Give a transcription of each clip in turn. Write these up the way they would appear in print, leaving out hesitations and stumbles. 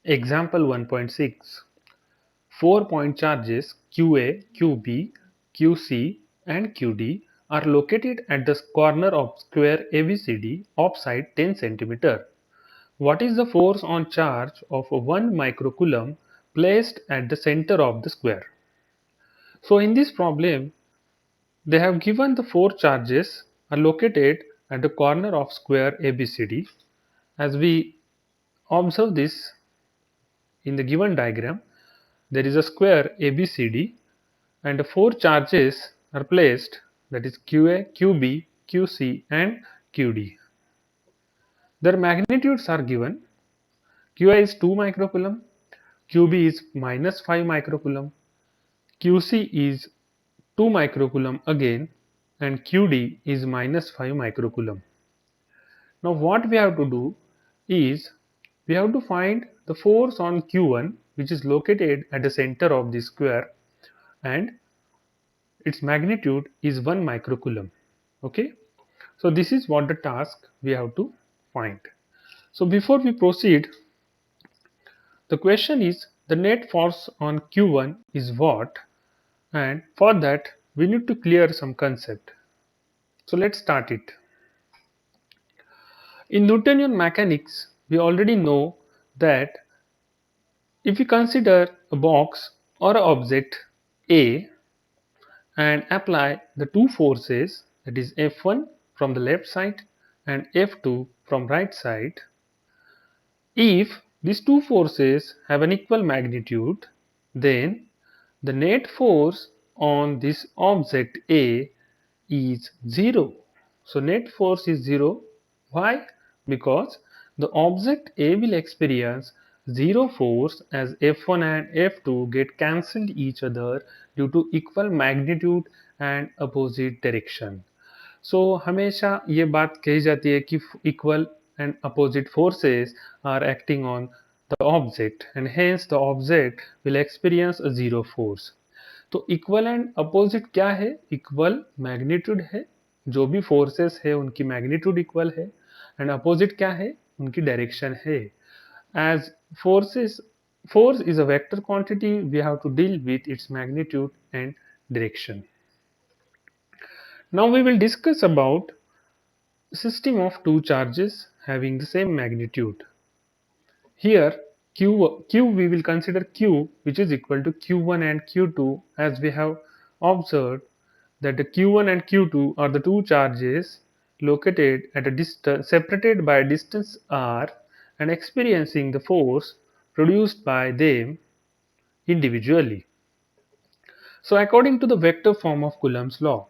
Example 1.6. 4-point charges QA, QB, QC, and QD are located at the corner of square ABCD offside 10 cm. What is the force on charge of 1 microcoulomb placed at the center of the square? So in this problem, they have given the 4 charges are located at the corner of square ABCD. As we observe this in the given diagram, there is a square ABCD and 4 charges are placed, that is QA, QB, QC and QD. Their magnitudes are given. QA is 2 microcoulomb, QB is minus 5 microcoulomb, QC is 2 microcoulomb again, and QD is minus 5 microcoulomb. Now what we have to do is we have to find the force on Q1, which is located at the center of the square, and its magnitude is 1 microcoulomb. Okay, so this is what the task we have to find. So before we proceed, the question is the net force on Q1 is what, and for that we need to clear some concept. So let's start it. In Newtonian mechanics, we already know that if we consider a box or an object A and apply the two forces, that is F1 from the left side and F2 from right side, if these two forces have an equal magnitude, then the net force on this object A is 0. So net force is 0. Why? Because the object A will experience 0 force as F1 and F2 get cancelled each other due to equal magnitude and opposite direction. So हमेशा ये बात कही जाती है कि equal and opposite forces are acting on the object and hence the object will experience a zero force. तो equal and opposite क्या है? इक्वल मैग्नीट्यूड है, जो भी फोर्सेस है उनकी मैग्नीट्यूड इक्वल है, एंड अपोजिट क्या है? उनकी डायरेक्शन है. As force is a vector quantity, we have to deal with its magnitude and direction. Now we will discuss about system of two charges having the same magnitude. Here Q we will consider Q, which is equal to Q1 and Q2, as we have observed that the Q1 and Q2 are the two charges located at a distance separated by a distance r and experiencing the force produced by them individually. So according to the vector form of Coulomb's law,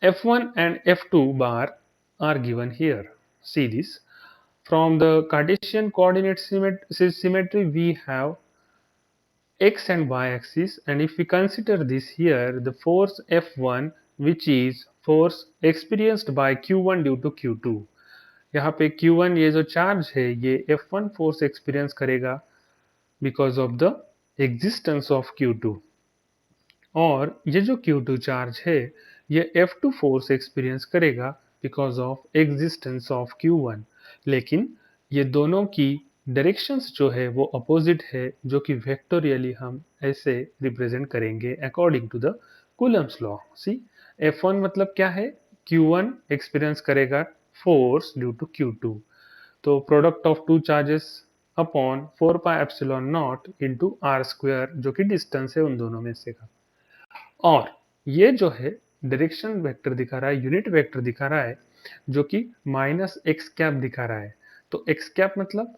F1 and F2 bar are given here. See this. From the Cartesian coordinate symmetry, we have x and y axis, and if we consider this here, the force F1, which is force experienced by Q1 due to Q2. यहाँ पे Q1 ये जो charge है ये F1 force experience करेगा because of the existence of Q2, और ये जो Q2 चार्ज है ये F2 फोर्स एक्सपीरियंस करेगा because of existence of Q1. लेकिन ये दोनों की डायरेक्शंस जो है वो अपोजिट है, जो कि वेक्टोरियली हम ऐसे रिप्रेजेंट करेंगे according to the Coulomb's law. See F1 मतलब क्या है? Q1 एक्सपीरियंस करेगा फोर्स ड्यू टू Q2, तो product of two charges upon 4 pi epsilon naught into r square, जो कि डिस्टेंस है उन दोनों में से का. और ये जो है डायरेक्शन वेक्टर दिखा रहा है, यूनिट वेक्टर दिखा रहा है, जो कि माइनस एक्स कैप दिखा रहा है. तो एक्स कैप मतलब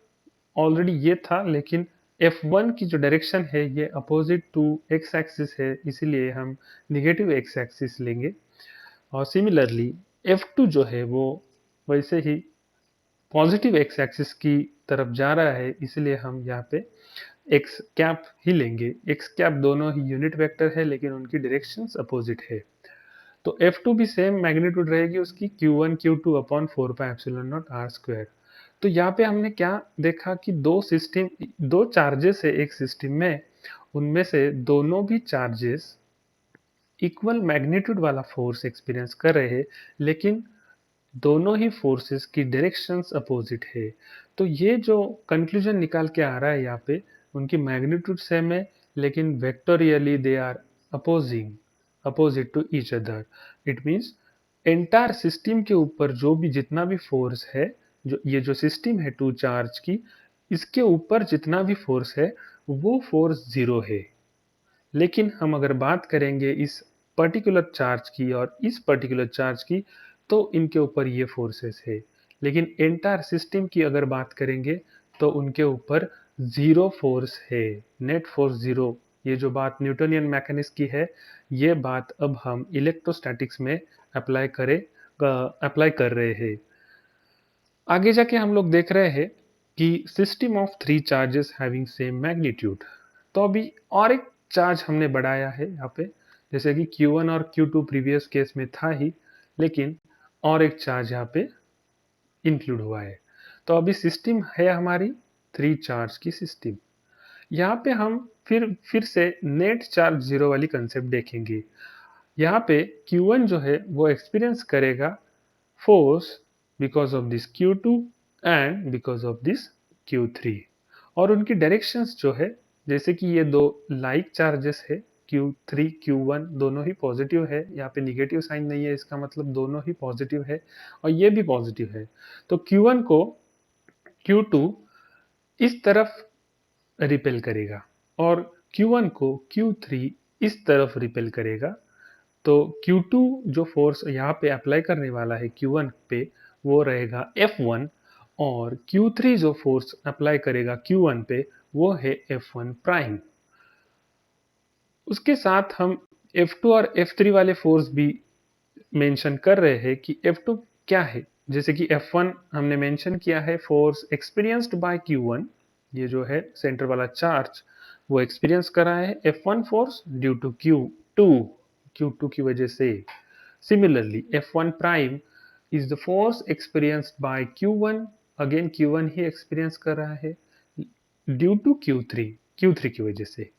ऑलरेडी ये था, लेकिन F1 की जो डायरेक्शन है ये अपोजिट टू एक्स एक्सिस है, इसीलिए हम निगेटिव एक्स एक्सिस लेंगे. और सिमिलरली F2 जो है वो वैसे ही पॉजिटिव एक्स एक्सिस की तरफ जा रहा है, इसलिए हम यहाँ पे एक्स कैप ही लेंगे. एक्स कैप दोनों ही यूनिट वेक्टर है, लेकिन उनकी डायरेक्शंस अपोजिट है. तो F2 भी सेम मैग्नीट्यूड रहेगी उसकी, Q1 Q2 upon 4 pi epsilon naught r square. तो यहाँ पे हमने क्या देखा कि दो चार्जेस है एक सिस्टम में, उनमें से दोनों भी चार्जेस इक्वल मैग्नीट्यूड वाला फोर्स एक्सपीरियंस कर रहे हैं, लेकिन दोनों ही फोर्सेस की डायरेक्शंस अपोजिट है. तो ये जो कंक्लूजन निकाल के आ रहा है यहाँ पे, उनकी मैग्नीट्यूड सेम है, लेकिन vectorially they are opposing opposite to each other. It means entire system के ऊपर जो भी जितना भी फोर्स है, जो ये जो सिस्टम है टू चार्ज की, इसके ऊपर जितना भी फोर्स है वो फोर्स जीरो है। लेकिन हम अगर बात करेंगे इस पर्टिकुलर चार्ज की और इस पर्टिकुलर चार्ज की, तो इनके ऊपर ये फोर्सेस है। लेकिन एंटायर सिस्टम की अगर बात करेंगे तो उनके ऊपर जीरो फोर्स है, नेट फोर्स जीरो। ये जो बात न्यूटोनियन मैकेनिक्स की है, ये बात अब हम इलेक्ट्रोस्टैटिक्स में अप्लाई कर रहे हैं। आगे जाके हम लोग देख रहे हैं कि system of three charges having same magnitude. तो अभी और एक चार्ज हमने बढ़ाया है यहाँ पे, जैसे कि Q1 और Q2 प्रीवियस केस में था ही, लेकिन और एक चार्ज यहाँ पे इंक्लूड हुआ है। तो अभी सिस्टम है हमारी थ्री चार्ज की सिस्टम। यहाँ पे हम फिर से नेट चार्ज जीरो वाली कंसेप्ट देखेंगे। यहाँ पे Q1 जो है वो एक्सपीरियंस करेगा force because of this Q2 and because of this Q3। और उनकी डायरेक्शंस जो है, जैसे कि ये दो लाइक चार्जेस है, Q3 Q1 दोनों ही पॉजिटिव है, यहाँ पे निगेटिव साइन नहीं है, इसका मतलब दोनों ही पॉजिटिव है और ये भी पॉजिटिव है। तो Q1 को Q2 इस तरफ रिपेल करेगा और Q1 को Q3 इस तरफ रिपेल करेगा। तो Q2 जो फोर्स यहाँ पे अप्लाई करने वाला है Q1 पे, वो रहेगा F1, और Q3 जो फोर्स अप्लाई करेगा Q1 पे, वो है F1 प्राइम। उसके साथ हम F2 और F3 वाले फोर्स भी मेंशन कर रहे हैं कि F2 क्या है। जैसे कि F1 हमने मेंशन किया है, फोर्स एक्सपीरियंस्ड बाय Q1, ये जो है सेंटर वाला चार्ज वो एक्सपीरियंस कर रहा है F1 force due to Q2 की वजह से। Similarly, F1 prime is the force experienced by Q1, again Q1 he experience कर रहा है due to Q3 की वजह से।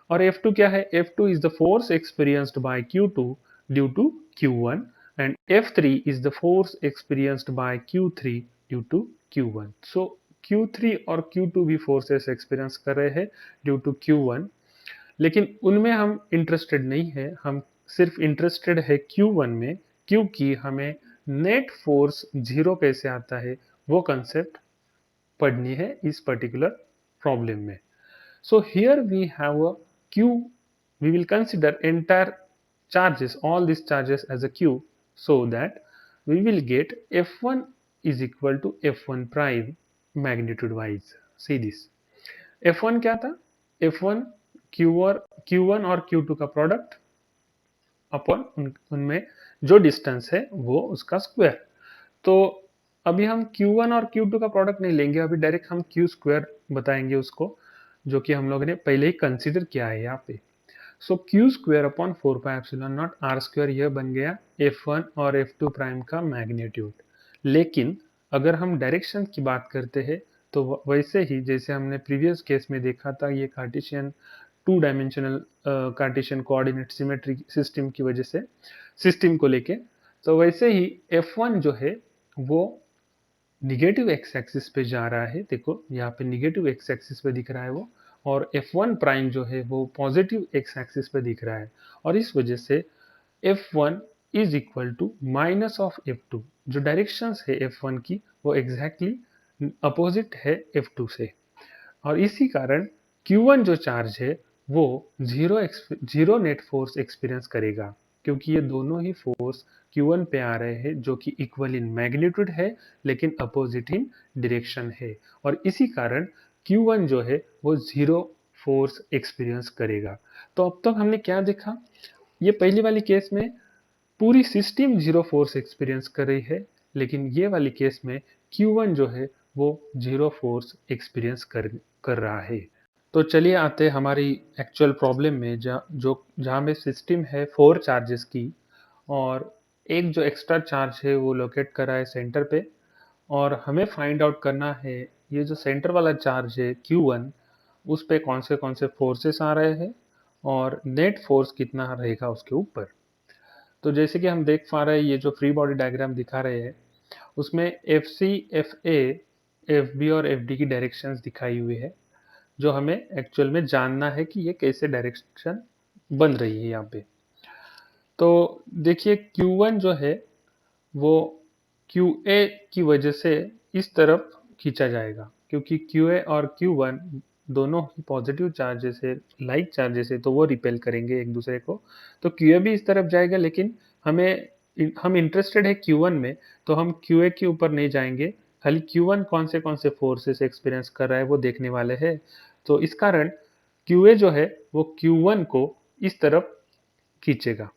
और F2 क्या है? F2 is the force experienced by Q2 due to Q1, and F3 is the force experienced by Q3 due to Q1। So Q3 और Q2 भी forces experience कर रहे हैं due to Q1, लेकिन उनमें हम इंटरेस्टेड नहीं है, हम सिर्फ इंटरेस्टेड है Q1 में, क्योंकि हमें नेट फोर्स जीरो कैसे आता है वो कंसेप्ट पढ़नी है इस पर्टिकुलर प्रॉब्लम में। So here we have a Q, we will consider entire charges, all these charges as a Q, so that we will get F1 is equal to F1 prime magnitude wise। See this, F1 क्या था? F1 Q1 और Q2 का product upon उनमें जो distance है वो उसका square. तो अभी हम Q1 और Q2 का प्रोडक्ट नहीं लेंगे, अभी डायरेक्ट हम Q स्क्वायर बताएंगे उसको, जो कि हम लोगों ने पहले ही कंसीडर किया है यहाँ पे। So Q square upon 4πε0 R square, यह बन गया F1 और F2 प्राइम का मैग्नीट्यूड। लेकिन अगर हम डायरेक्शन की बात करते हैं तो वैसे ही जैसे हमने प्रीवियस केस में देखा था, ये Cartesian two dimensional Cartesian coordinate symmetry system की वजह से सिस्टम को लेके, तो वैसे ही F1 जो है वो निगेटिव एक्स एक्सिस पे जा रहा है। देखो यहाँ पे निगेटिव एक्स एक्सिस पे दिख रहा है वो, और F1 प्राइम जो है वो पॉजिटिव एक्स एक्सिस पे दिख रहा है, और इस वजह से F1 is equal to minus of F2। जो डायरेक्शंस है F1 की वो एग्जैक्टली अपोजिट है F2 से, और इसी कारण Q1 जो चार्ज है वो जीरो नेट फोर्स एक्सपीरियंस करेगा, क्योंकि ये दोनों ही फोर्स Q1 पे आ रहे हैं जो कि इक्वल इन मैग्नीट्यूड है लेकिन अपोजिट इन डायरेक्शन है, और इसी कारण Q1 जो है वो जीरो फोर्स एक्सपीरियंस करेगा। तो अब तक हमने क्या देखा? ये पहली वाली केस में पूरी सिस्टम जीरो फोर्स एक्सपीरियंस कर रही है, लेकिन ये वाली केस में Q1 जो है वो जीरो फोर्स एक्सपीरियंस कर रहा है। तो चलिए आते हैं हमारी एक्चुअल प्रॉब्लम में, जहाँ में सिस्टम है फोर चार्जेस की, और एक जो एक्स्ट्रा चार्ज है वो लोकेट कर रहा है सेंटर पे, और हमें फाइंड आउट करना है ये जो सेंटर वाला चार्ज है Q1, उस पे कौन से फोर्सेस आ रहे हैं और नेट फोर्स कितना रहेगा उसके ऊपर। तो जैसे कि हम देख पा रहे हैं, ये जो फ्री बॉडी डायग्राम दिखा रहे हैं उसमें FC FA एफ बी और एफ डी की डायरेक्शंस दिखाई हुई है, जो हमें एक्चुअल में जानना है कि ये कैसे डायरेक्शन बन रही है यहाँ पे। तो देखिए Q1 जो है वो QA की वजह से इस तरफ खींचा जाएगा, क्योंकि QA और Q1 दोनों ही पॉजिटिव चार्जेस है, लाइक चार्जेस है, तो वो रिपेल करेंगे एक दूसरे को। तो QA भी इस तरफ जाएगा, लेकिन हम इंटरेस्टेड है Q1 में, तो हम QA के ऊपर नहीं जाएंगे, खाली Q1 कौन से फोर्सेस एक्सपीरियंस कर रहा है वो देखने वाले हैं। तो इस कारण QA जो है वो Q1 को इस तरफ खींचेगा।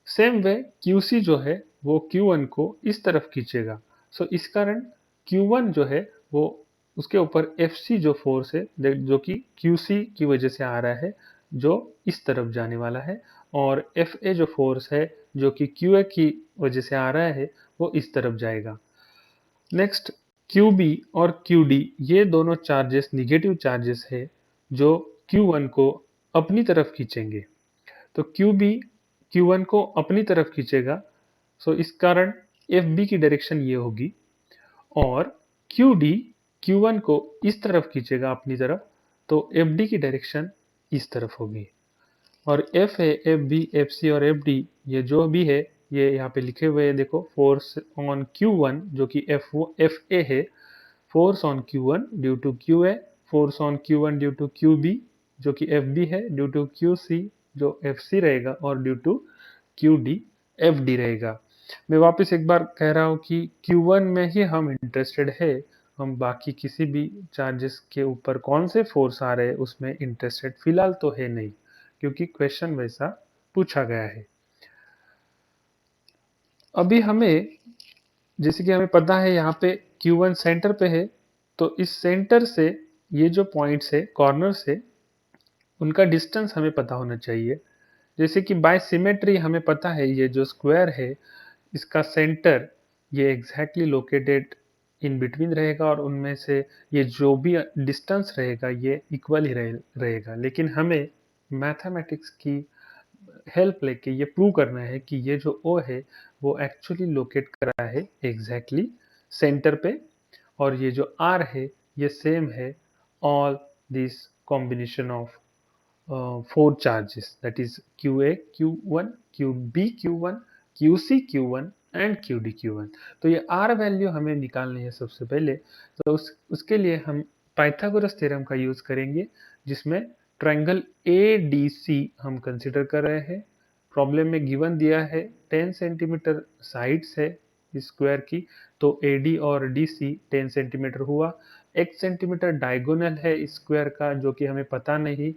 सेम वे QC जो है वो Q1 को इस तरफ खींचेगा। सो इस कारण Q1 जो है वो उसके ऊपर FC जो फोर्स है जो कि QC की वजह से आ रहा है, जो इस तरफ जाने वाला है, और FA जो फोर्स है जो कि QA की वजह से आ रहा है वो इस तरफ जाएगा। नेक्स्ट QB और QD ये दोनों चार्जेस निगेटिव चार्जेस है जो Q1 को अपनी तरफ खींचेंगे। तो QB Q1 को अपनी तरफ खींचेगा, सो इस कारण FB की डायरेक्शन ये होगी, और QD Q1 को इस तरफ खींचेगा अपनी तरफ, तो FD की डायरेक्शन इस तरफ होगी। और FA, FB, FC और FD ये जो भी है ये यहाँ पे लिखे हुए हैं, देखो फोर्स ऑन Q1 जो कि FA है, force on Q1 due to QA, force on Q1 due to QB जो कि FB है, ड्यू टू QC जो FC रहेगा, और ड्यू टू QD FD रहेगा। मैं वापस एक बार कह रहा हूँ कि Q1 में ही हम इंटरेस्टेड है, हम बाकी किसी भी चार्जेस के ऊपर कौन से फोर्स आ रहे हैं उसमें इंटरेस्टेड फिलहाल तो है नहीं, क्योंकि क्वेश्चन वैसा पूछा गया है। अभी हमें जैसे कि हमें पता है यहाँ पे Q1 सेंटर पे है, तो इस सेंटर से ये जो पॉइंट्स है कॉर्नर से उनका डिस्टेंस हमें पता होना चाहिए। जैसे कि बाय सिमेट्री हमें पता है ये जो स्क्वायर है इसका सेंटर ये एग्जैक्टली लोकेटेड इन बिटवीन रहेगा, और उनमें से ये जो भी डिस्टेंस रहेगा ये इक्वल ही रहेगा। लेकिन हमें मैथमेटिक्स की हेल्प लेके ये प्रूव करना है कि ये जो O है वो एक्चुअली लोकेट कर रहा है एग्जैक्टली सेंटर पे, और ये जो R है ये सेम है all this combination of four charges, that is QA Q1, QB Q1, QC Q1 and QD Q1। तो ये R वैल्यू हमें निकालनी है सबसे पहले, तो उसके लिए हम पाइथागोरस थ्योरम का यूज करेंगे, जिसमें ट्रायंगल ADC हम कंसिडर कर रहे हैं। प्रॉब्लम में गिवन दिया है 10 सेंटीमीटर साइड्स है इस स्क्वायर की, तो AD और DC 10 सेंटीमीटर हुआ। 1 सेंटीमीटर डायगोनल है इस स्क्वायर का जो कि हमें पता नहीं,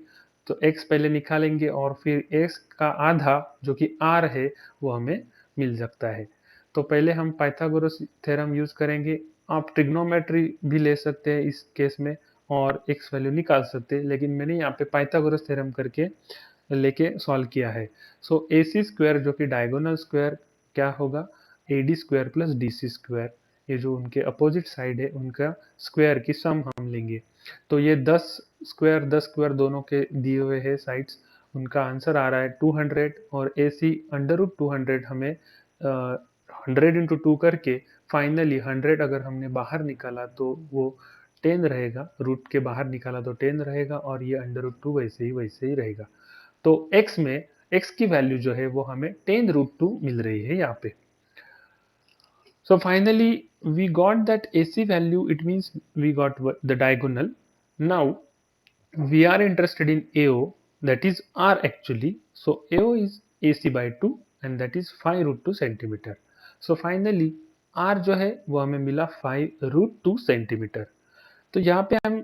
तो x पहले निकालेंगे और फिर x का आधा जो कि r है वो हमें मिल सकता है। तो पहले हम पाइथागोरस थ्योरम यूज करेंगे। आप ट्रिग्नोमेट्री भी ले सकते हैं इस केस में और x वैल्यू निकाल सकते हैं, लेकिन मैंने यहाँ पे पाइथागोरस थ्योरम करके लेके सॉल्व किया है। सो ए सी स्क्वायर जो कि डायगोनल स्क्वायर क्या होगा, A D square plus D C square, ये जो उनके अपोजिट साइड है उनका स्क्वायर की सम हम लेंगे। तो ये 10 स्क्वायर दोनों के दिए हुए हैं साइड्स, उनका आंसर आ रहा है 200, और ए सी अंडर रूट 200 हमें 100 × 2 करके फाइनली 100 अगर हमने बाहर निकाला तो वो 10 रहेगा, रूट के बाहर निकाला तो 10 रहेगा, और ये अंडर रूट 2 वैसे ही रहेगा। तो x में x की वैल्यू जो है वो हमें 10√2 मिल रही है यहाँ पे। So finally we got that AC value, it means we got the diagonal. Now we are interested in AO, that is R actually. So AO is AC by 2 and that is 5√2 centimeter. So finally R जो है वो हमें मिला 5√2 centimetre. तो यहाँ पे हम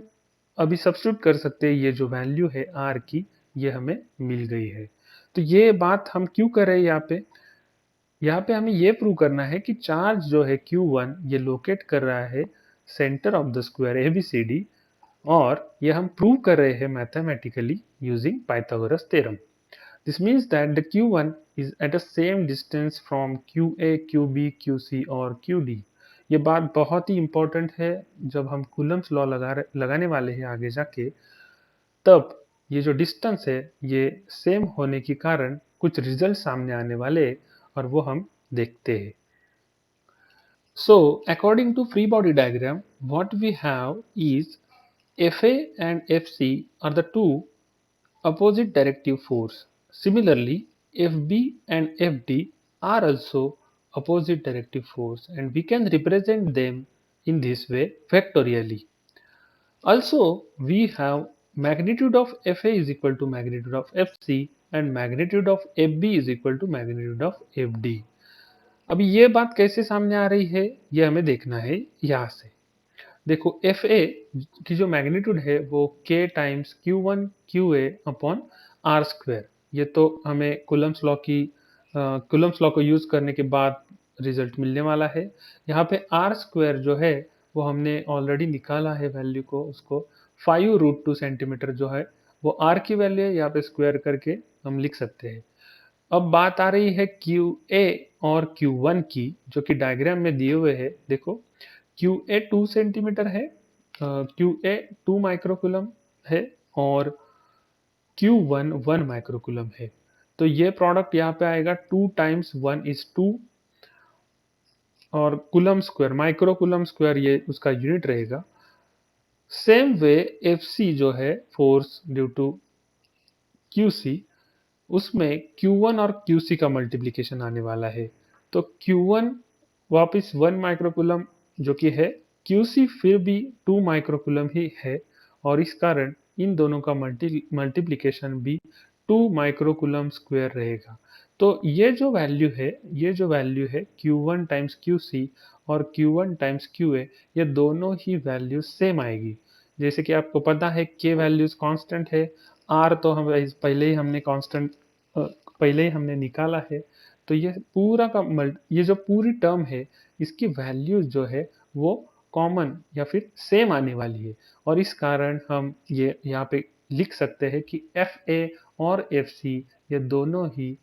अभी सब्स्टिट्यूट कर सकते हैं, ये जो वैल्यू है R की ये हमें मिल गई है। तो ये बात हम क्यों कर रहे हैं यहाँ पे हमें ये प्रूव करना है कि चार्ज जो है Q1 ये लोकेट कर रहा है centre of the square ABCD, और ये हम प्रूव कर रहे हैं mathematically using Pythagoras theorem. This means that the Q1 is at a same distance from QA, QB, QC और QD। ये बात बहुत ही इंपॉर्टेंट है, जब हम कूलम्स लॉ लगाने वाले हैं आगे जाके, तब ये जो डिस्टेंस है ये सेम होने के कारण कुछ रिजल्ट सामने आने वाले हैं, और वो हम देखते हैं। So, according to free body diagram, what we have is Fa and Fc are the two opposite directive force. Similarly, Fb and Fd are also opposite directive force, and we can represent them in this way vectorially. Also, we have magnitude of Fa is equal to magnitude of Fc and magnitude of Fb is equal to magnitude of Fd. अभी ये बात कैसे सामने आ रही है, ये हमें देखना है यहाँ से। देखो एफ ए की जो मैग्नीट्यूड है वो K times Q one Q A upon R square, ये तो हमें कुलम्स लॉ को यूज करने के बाद रिजल्ट मिलने वाला है। यहाँ पे आर स्क्वेयर जो है वो हमने ऑलरेडी निकाला है वैल्यू को, उसको 5√2 सेंटीमीटर जो है वो आर की वैल्यू है, यहाँ पे स्क्वायर करके हम लिख सकते हैं। अब बात आ रही है क्यू ए और क्यू वन की, जो कि डायग्राम में दिए हुए है। देखो क्यू ए 2 सेंटीमीटर है, क्यू ए 2 माइक्रोकुलम है और क्यू वन 1 माइक्रोकुलम है। तो ये प्रोडक्ट यहाँ पे आएगा 2 टाइम्स 1 इज 2 और कुलम स्क्वायर माइक्रोकुलम स्क्वायर ये उसका यूनिट रहेगा। सेम वे एफ सी जो है force due to Q C, उसमें Q1 और QC का मल्टीप्लिकेशन आने वाला है। तो Q1 वापस 1 माइक्रोकुलम जो कि है, QC फिर भी 2 माइक्रोकुलम ही है और इस कारण इन दोनों का मल्टीप्लिकेशन भी 2 माइक्रोकुलम स्क्वायर रहेगा। तो ये जो वैल्यू है Q1 टाइम्स QC और Q1 टाइम्स QA, ये दोनों ही वैल्यू सेम आएगी। जैसे कि आपको पता है K वैल्यूज कांस्टेंट है, R तो हम पहले ही हमने कांस्टेंट पहले ही हमने निकाला है। तो ये जो पूरी टर्म है इसकी वैल्यूज जो है वो कॉमन या फिर सेम आने वाली है और इस कारण हम ये यहाँ पे लिख सकते हैं कि एफ ए और एफ सी ये दोनों ही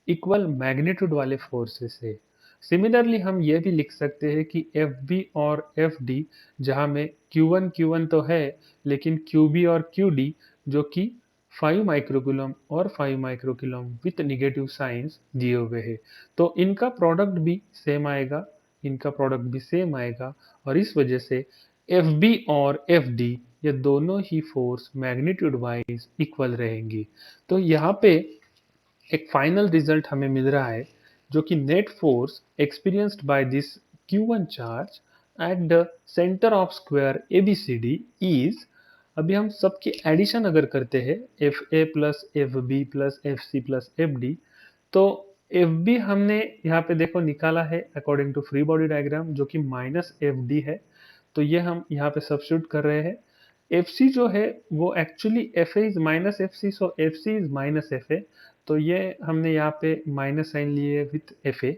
इक्वल मैग्नीट्यूड वाले फोर्सेस है। सिमिलरली हम ये भी लिख सकते हैं कि एफ बी और एफ डी, जहाँ में Q1 तो है लेकिन QB और QD जो कि 5 माइक्रोकुलम और 5 माइक्रोकुलम विथ नेगेटिव साइंस दिए हुए हैं, तो इनका प्रोडक्ट भी सेम आएगा और इस वजह से FB और FD ये दोनों ही फोर्स मैग्नीट्यूड वाइज इक्वल रहेंगी। तो यहाँ पे एक फाइनल रिजल्ट हमें मिल रहा है जो कि net force experienced by this Q1 charge at the centre of square ABCD is, अभी हम सबकी एडिशन अगर करते हैं F A plus F B plus F C plus F D, तो एफ बी हमने यहाँ पे देखो निकाला है according to free body diagram जो कि माइनस एफ डी है, तो ये हम यहाँ पे सब्स्टिट्यूट कर रहे हैं। एफ सी जो है वो actually F A is minus F C, so F C is minus F A, तो ये हमने यहाँ पे माइनस साइन लिए विथ एफ ए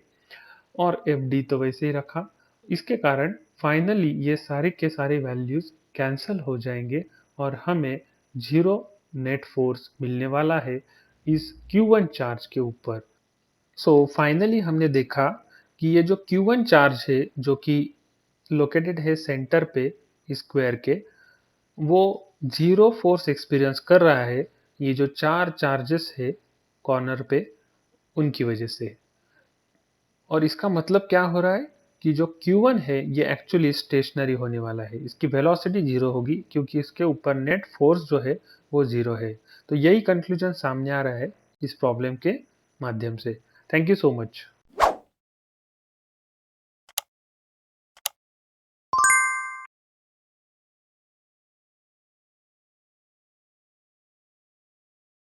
और एफ डी तो वैसे ही रखा। इसके कारण फाइनली ये सारे के सारे वैल्यूज कैंसल हो जाएंगे और हमें जीरो नेट फोर्स मिलने वाला है इस Q1 चार्ज के ऊपर। सो फाइनली हमने देखा कि ये जो Q1 चार्ज है जो कि लोकेटेड है सेंटर पे स्क्वायर के, वो जीरो फोर्स एक्सपीरियंस कर रहा है ये जो चार चार्जेस है कॉर्नर पे उनकी वजह से। और इसका मतलब क्या हो रहा है कि जो Q1 है ये एक्चुअली स्टेशनरी होने वाला है, इसकी वेलोसिटी जीरो होगी क्योंकि इसके ऊपर नेट फोर्स जो है वो जीरो है। तो यही कंक्लूजन सामने आ रहा है इस प्रॉब्लम के माध्यम से। Thank you so much.